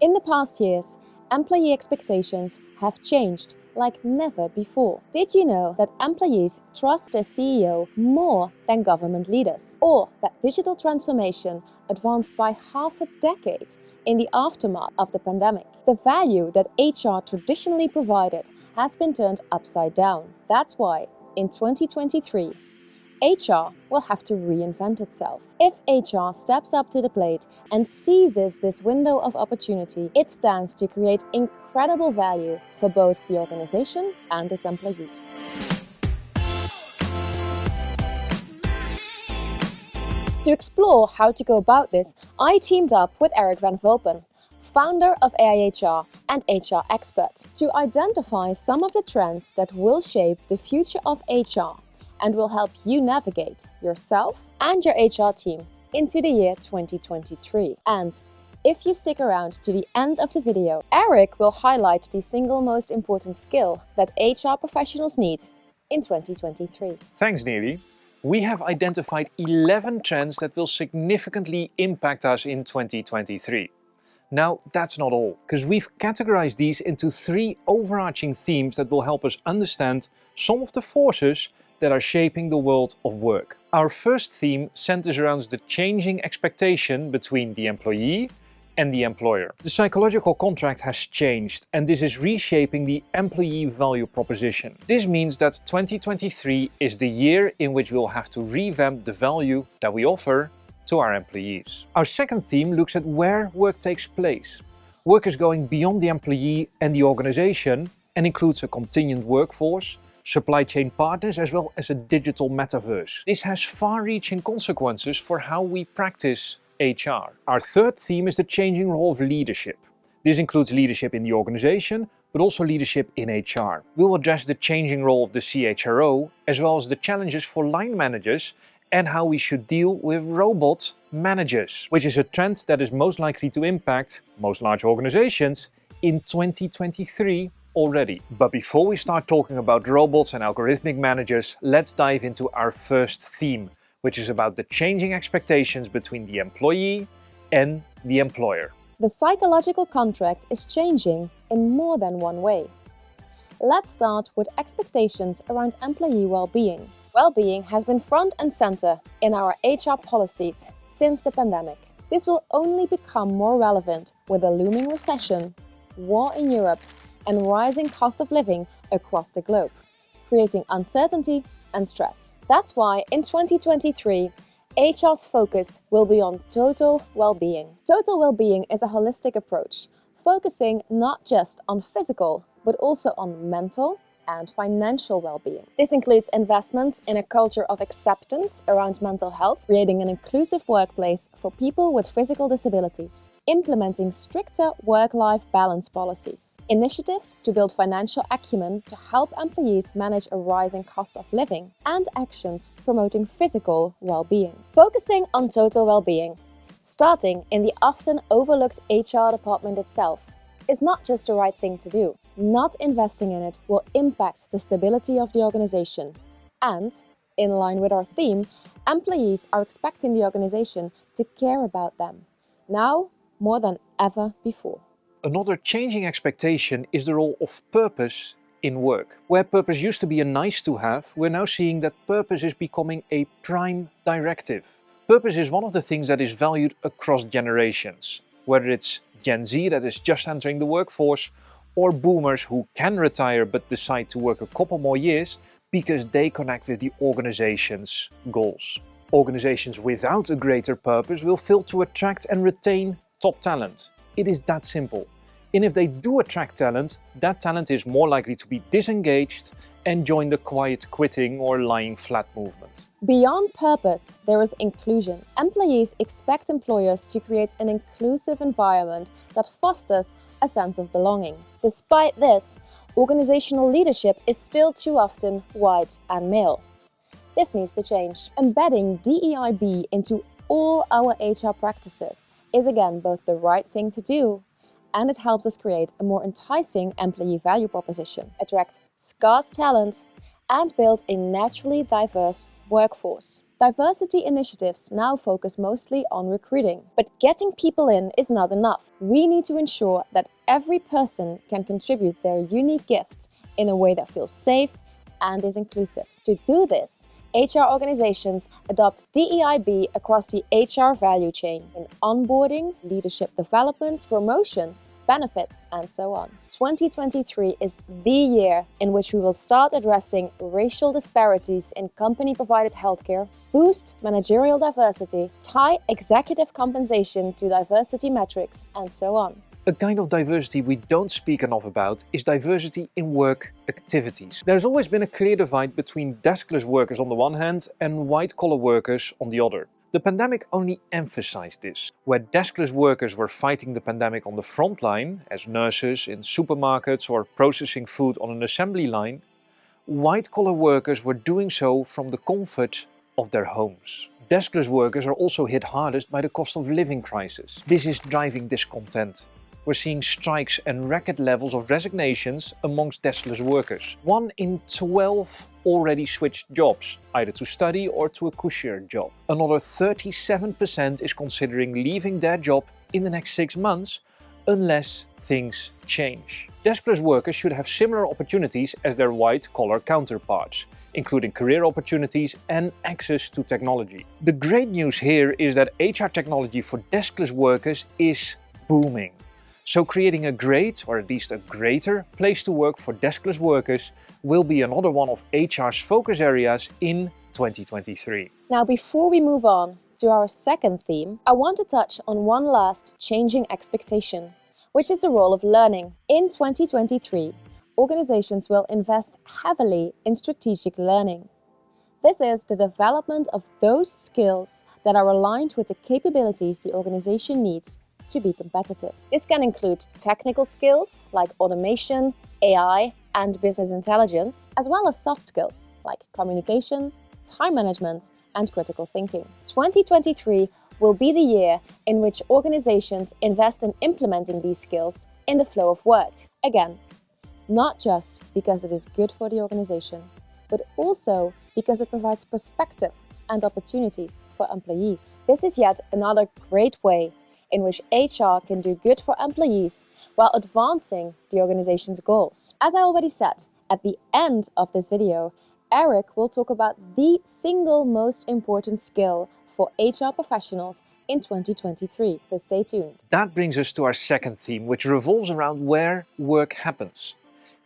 In the past years, employee expectations have changed like never before. Did you know that employees trust their CEO more than government leaders? Or that digital transformation advanced by half a decade in the aftermath of the pandemic? The value that HR traditionally provided has been turned upside down. That's why, in 2023, HR will have to reinvent itself. If HR steps up to the plate and seizes this window of opportunity, it stands to create incredible value for both the organization and its employees. To explore how to go about this, I teamed up with Eric van Vulpen, founder of AIHR and HR expert, to identify some of the trends that will shape the future of HR and will help you navigate yourself and your HR team into the year 2023. And if you stick around to the end of the video, Eric will highlight the single most important skill that HR professionals need in 2023. Thanks, Neely. We have identified 11 trends that will significantly impact us in 2023. Now, that's not all, because we've categorized these into 3 overarching themes that will help us understand some of the forces that are shaping the world of work. Our first theme centers around the changing expectation between the employee and the employer. The psychological contract has changed, and this is reshaping the employee value proposition. This means that 2023 is the year in which we'll have to revamp the value that we offer to our employees. Our second theme looks at where work takes place. Work is going beyond the employee and the organization and includes a contingent workforce, supply chain partners, as well as a digital metaverse. This has far-reaching consequences for how we practice HR. Our third theme is the changing role of leadership. This includes leadership in the organization, but also leadership in HR. We'll address the changing role of the CHRO, as well as the challenges for line managers and how we should deal with robot managers, which is a trend that is most likely to impact most large organizations in 2023 already. But before we start talking about robots and algorithmic managers, let's dive into our first theme, which is about the changing expectations between the employee and the employer. The psychological contract is changing in more than one way. Let's start with expectations around employee well-being. Well-being has been front and center in our HR policies since the pandemic. This will only become more relevant with a looming recession, war in Europe, and rising cost of living across the globe, creating uncertainty and stress. That's why in 2023, HR's focus will be on total well-being. Total well-being is a holistic approach, focusing not just on physical, but also on mental and financial well-being. This includes investments in a culture of acceptance around mental health, creating an inclusive workplace for people with physical disabilities, implementing stricter work-life balance policies, initiatives to build financial acumen to help employees manage a rising cost of living, and actions promoting physical well-being. Focusing on total well-being, starting in the often overlooked HR department itself, is not just the right thing to do. Not investing in it will impact the stability of the organization. And, in line with our theme, employees are expecting the organization to care about them, now more than ever before. Another changing expectation is the role of purpose in work. Where purpose used to be a nice to have, we're now seeing that purpose is becoming a prime directive. Purpose is one of the things that is valued across generations, whether it's Gen Z that is just entering the workforce, or boomers who can retire but decide to work a couple more years because they connect with the organization's goals. Organizations without a greater purpose will fail to attract and retain top talent. It is that simple. And if they do attract talent, that talent is more likely to be disengaged and join the quiet quitting or lying flat movement. Beyond purpose, there is inclusion. Employees expect employers to create an inclusive environment that fosters a sense of belonging. Despite this, organizational leadership is still too often white and male. This needs to change. Embedding DEIB into all our HR practices is again both the right thing to do, and it helps us create a more enticing employee value proposition, attract scarce talent, and build a naturally diverse workforce. Diversity initiatives now focus mostly on recruiting, but getting people in is not enough. We need to ensure that every person can contribute their unique gift in a way that feels safe and is inclusive. To do this, HR organizations adopt DEIB across the HR value chain in onboarding, leadership development, promotions, benefits, and so on. 2023 is the year in which we will start addressing racial disparities in company-provided healthcare, boost managerial diversity, tie executive compensation to diversity metrics, and so on. A kind of diversity we don't speak enough about is diversity in work activities. There's always been a clear divide between deskless workers on the one hand and white-collar workers on the other. The pandemic only emphasized this. Where deskless workers were fighting the pandemic on the front line, as nurses in supermarkets or processing food on an assembly line, white-collar workers were doing so from the comfort of their homes. Deskless workers are also hit hardest by the cost of living crisis. This is driving discontent. We're seeing strikes and record levels of resignations amongst deskless workers. 1 in 12 already switched jobs, either to study or to a cushier job. Another 37% is considering leaving their job in the next 6 months unless things change. Deskless workers should have similar opportunities as their white-collar counterparts, including career opportunities and access to technology. The great news here is that HR technology for deskless workers is booming. So creating a great, or at least a greater, place to work for deskless workers will be another one of HR's focus areas in 2023. Now, before we move on to our second theme, I want to touch on one last changing expectation, which is the role of learning. In 2023, organizations will invest heavily in strategic learning. This is the development of those skills that are aligned with the capabilities the organization needs to be competitive. This can include technical skills like automation, AI, and business intelligence, as well as soft skills like communication, time management, and critical thinking. 2023 will be the year in which organizations invest in implementing these skills in the flow of work. Again, not just because it is good for the organization, but also because it provides perspective and opportunities for employees. This is yet another great way in which HR can do good for employees while advancing the organization's goals. As I already said, at the end of this video, Eric will talk about the single most important skill for HR professionals in 2023, so stay tuned. That brings us to our second theme, which revolves around where work happens.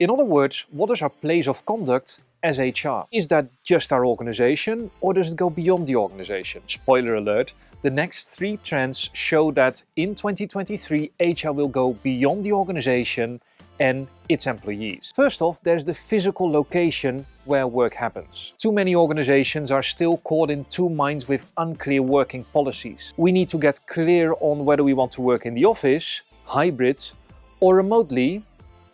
In other words, what is our place of conduct as HR? Is that just our organization, or does it go beyond the organization? Spoiler alert, the next 3 trends show that in 2023, HR will go beyond the organization and its employees. First off, there's the physical location where work happens. Too many organizations are still caught in 2 minds with unclear working policies. We need to get clear on whether we want to work in the office, hybrid, or remotely.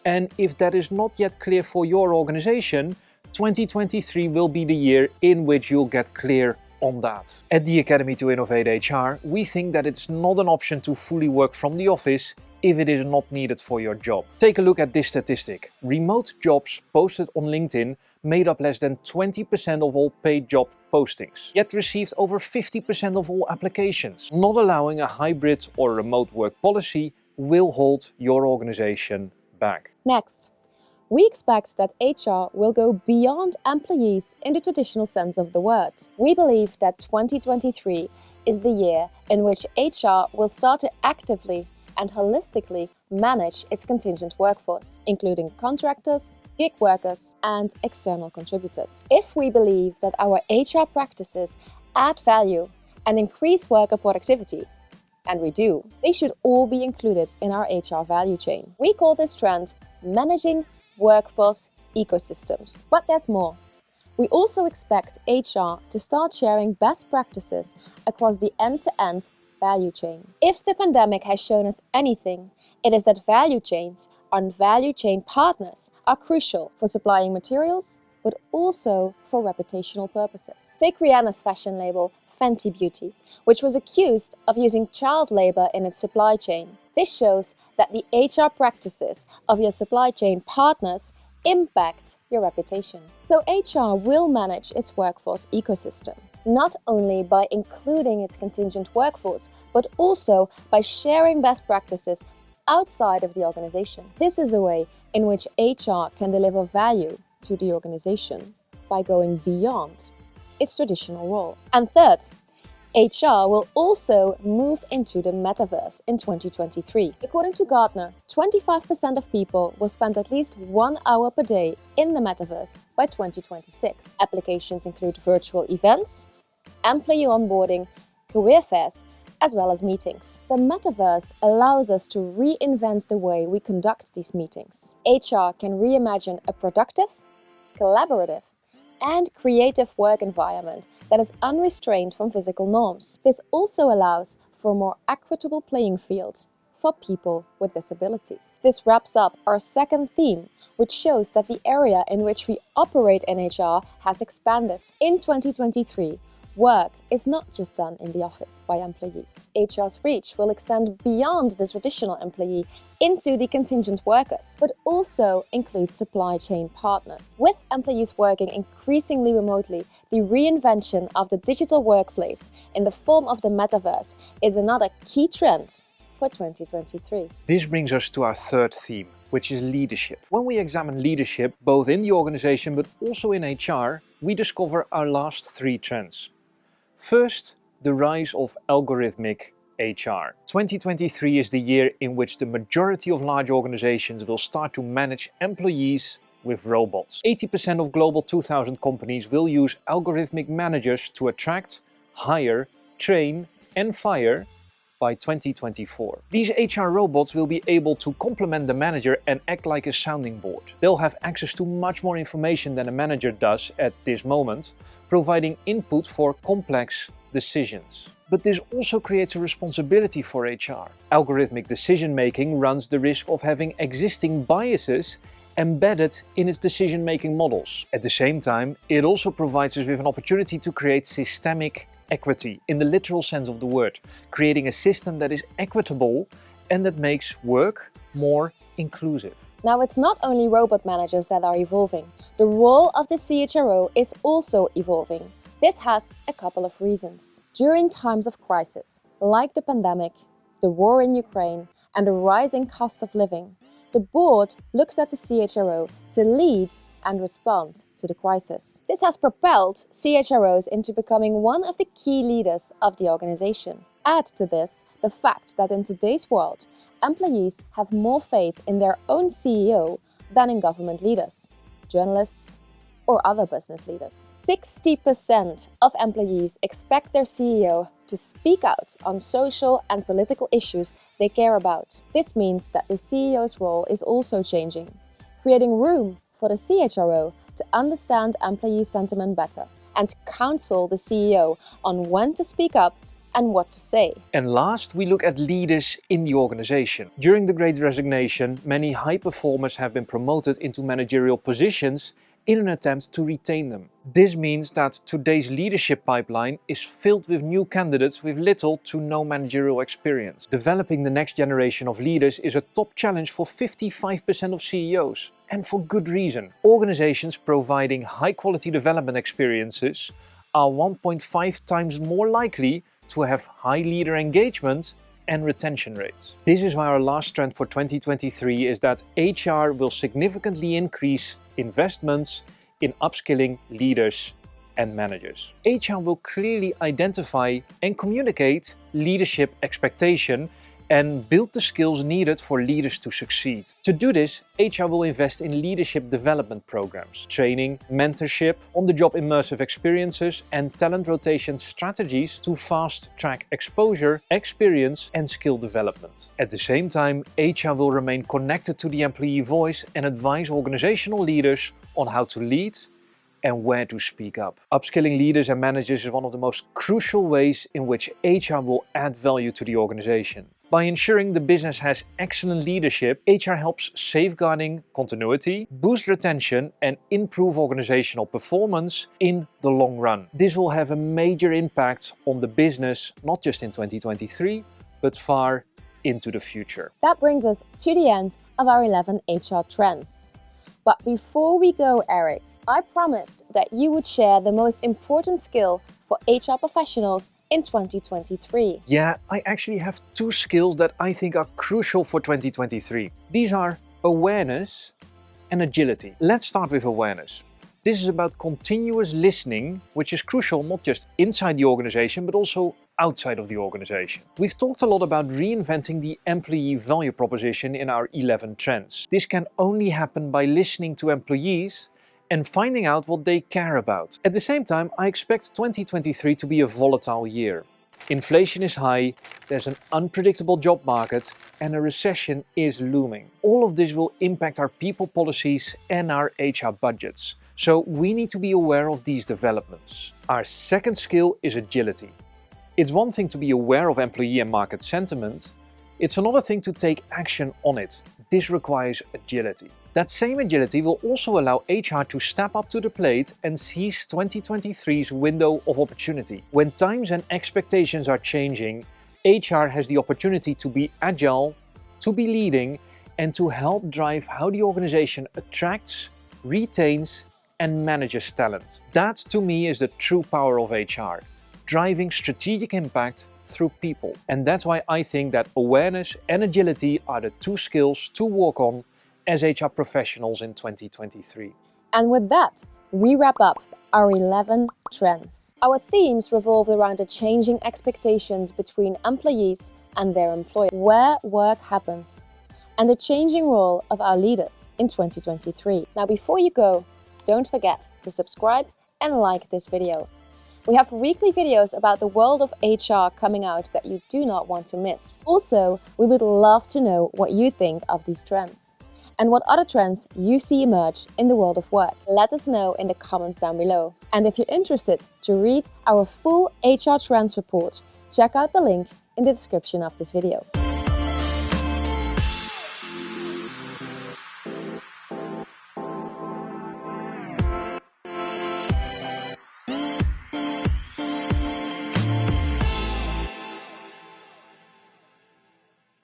And if that is not yet clear for your organization, 2023 will be the year in which you'll get clear on that. At the Academy to Innovate HR, we think that it's not an option to fully work from the office if it is not needed for your job. Take a look at this statistic. Remote jobs posted on LinkedIn made up less than 20% of all paid job postings, yet received over 50% of all applications. Not allowing a hybrid or remote work policy will hold your organization back. Next, we expect that HR will go beyond employees in the traditional sense of the word. We believe that 2023 is the year in which HR will start to actively and holistically manage its contingent workforce, including contractors, gig workers, and external contributors. If we believe that our HR practices add value and increase worker productivity, and we do, they should all be included in our HR value chain. We call this trend managing workforce ecosystems. But there's more. We also expect HR to start sharing best practices across the end-to-end value chain. If the pandemic has shown us anything, it is that value chains and value chain partners are crucial for supplying materials, but also for reputational purposes. Take Rihanna's fashion label, Fenty Beauty, which was accused of using child labor in its supply chain. This shows that the HR practices of your supply chain partners impact your reputation. So HR will manage its workforce ecosystem. not only by including its contingent workforce, but also by sharing best practices outside of the organization. This is a way in which HR can deliver value to the organization by going beyond its traditional role. And third, HR will also move into the metaverse in 2023. According to Gartner, 25% of people will spend at least 1 hour per day in the metaverse by 2026. Applications include virtual events, employee onboarding, career fairs, as well as meetings. The metaverse allows us to reinvent the way we conduct these meetings. HR can reimagine a productive, collaborative, and creative work environment that is unrestrained from physical norms. This also allows for a more equitable playing field for people with disabilities. This wraps up our second theme, which shows that the area in which we operate in HR has expanded. In 2023, work is not just done in the office by employees. HR's reach will extend beyond the traditional employee into the contingent workers, but also includes supply chain partners. With employees working increasingly remotely, the reinvention of the digital workplace in the form of the metaverse is another key trend for 2023. This brings us to our third theme, which is leadership. When we examine leadership, both in the organization but also in HR, we discover our last three trends. First, the rise of algorithmic HR. 2023 is the year in which the majority of large organizations will start to manage employees with robots. 80% of Global 2000 companies will use algorithmic managers to attract, hire, train, and fire by 2024. These HR robots will be able to complement the manager and act like a sounding board. They'll have access to much more information than a manager does at this moment, providing input for complex decisions. But this also creates a responsibility for HR. Algorithmic decision-making runs the risk of having existing biases embedded in its decision-making models. At the same time, it also provides us with an opportunity to create systemic equity in the literal sense of the word, creating a system that is equitable and that makes work more inclusive. Now, it's not only robot managers that are evolving. The role of the CHRO is also evolving. This has a couple of reasons. During times of crisis, like the pandemic, the war in Ukraine, and the rising cost of living, the board looks at the CHRO to lead and respond to the crisis. This has propelled CHROs into becoming one of the key leaders of the organization. Add to this the fact that in today's world, employees have more faith in their own CEO than in government leaders, journalists, or other business leaders. 60% of employees expect their CEO to speak out on social and political issues they care about. This means that the CEO's role is also changing, creating room for the CHRO to understand employee sentiment better and counsel the CEO on when to speak up and what to say. And last, we look at leaders in the organization. During the Great Resignation, many high performers have been promoted into managerial positions in an attempt to retain them. This means that today's leadership pipeline is filled with new candidates with little to no managerial experience. Developing the next generation of leaders is a top challenge for 55% of CEOs. And for good reason. Organizations providing high-quality development experiences are 1.5 times more likely to have high leader engagement and retention rates. This is why our last trend for 2023 is that HR will significantly increase investments in upskilling leaders and managers. HR will clearly identify and communicate leadership expectation and build the skills needed for leaders to succeed. To do this, HR will invest in leadership development programs, training, mentorship, on-the-job immersive experiences, and talent rotation strategies to fast-track exposure, experience, and skill development. At the same time, HR will remain connected to the employee voice and advise organizational leaders on how to lead and where to speak up. Upskilling leaders and managers is one of the most crucial ways in which HR will add value to the organization. By ensuring the business has excellent leadership, HR helps safeguarding continuity, boost retention, and improve organizational performance in the long run. This will have a major impact on the business, not just in 2023, but far into the future. That brings us to the end of our 11 HR trends. But before we go, Eric, I promised that you would share the most important skill for HR professionals in 2023? Yeah, I actually have two skills that I think are crucial for 2023. These are awareness and agility. Let's start with awareness. This is about continuous listening, which is crucial not just inside the organization, but also outside of the organization. We've talked a lot about reinventing the employee value proposition in our 11 trends. This can only happen by listening to employees and finding out what they care about. At the same time, I expect 2023 to be a volatile year. Inflation is high, there's an unpredictable job market, and a recession is looming. All of this will impact our people policies and our HR budgets. So we need to be aware of these developments. Our second skill is agility. It's one thing to be aware of employee and market sentiment. It's another thing to take action on it. This requires agility. That same agility will also allow HR to step up to the plate and seize 2023's window of opportunity. When times and expectations are changing, HR has the opportunity to be agile, to be leading, and to help drive how the organization attracts, retains, and manages talent. That, to me, is the true power of HR, driving strategic impact through people. And that's why I think that awareness and agility are the two skills to work on as HR professionals in 2023. And with that, we wrap up our 11 trends. Our themes revolved around the changing expectations between employees and their employer, where work happens, and the changing role of our leaders in 2023. Now, before you go, don't forget to subscribe and like this video. We have weekly videos about the world of HR coming out that you do not want to miss. Also, we would love to know what you think of these trends and what other trends you see emerge in the world of work. Let us know in the comments down below. And if you're interested to read our full HR Trends report, check out the link in the description of this video.